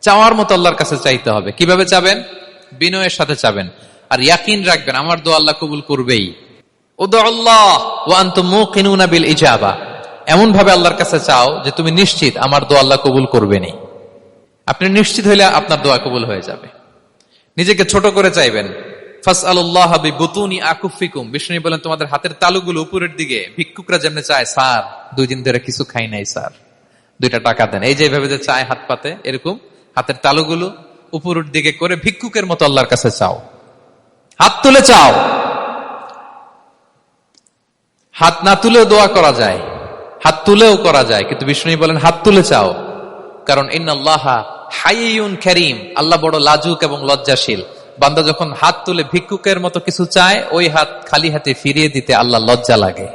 চাওয়ার মতো আল্লাহর কাছে চাইতে হবে। কিভাবে চাবেন? বিনয়ের সাথে চাবেন, আর ইয়াকিন রাখবেন আমার দোয়া আল্লাহ কবুল করবেই। উদুল্লাহ ওয়া আনতুম মুকিনুনা বিল ইজাবা, এমন ভাবে আল্লাহর কাছে চাও যে তুমি নিশ্চিত আমার দোয়া আল্লাহ কবুল করবেনই। আপনি নিশ্চিত হইলে আপনার দোয়া কবুল হয়ে যাবে। নিজেকে ছোট করে চাইবেন। ফাসআলুল্লাহ বিবুতুনি আকুফিকুম, বিষ্ণু বলেন তোমাদের হাতের তালুগুলো উপরের দিকে, ভিক্ষুকরা যেমন চায়, স্যার 2 দিন ধরে কিছু খাই নাই স্যার, 2টা টাকা দেন, এই যে ভাবে যে চায় হাত পাতে, এরকম হাতের তালুগুলো উপরের দিকে করে ভিক্ষুকের মতো আল্লাহর কাছে চাও। হাত তুলে চাও, হাত না তুলেও দোয়া করা যায়, হাত তুলেও করা যায়, কিন্তু বিষ্ণু বলেন হাত তুলে চাও। কারণ ইন্নাল্লাহা হাইয়ুন কারীম, আল্লাহ বড় লাজুক এবং লজ্জাশীল। বান্দা যখন হাত তুলে ভিক্ষুকের মতো কিছু চায়, ওই হাত খালি হাতে ফিরিয়ে দিতে আল্লাহ লজ্জা লাগে।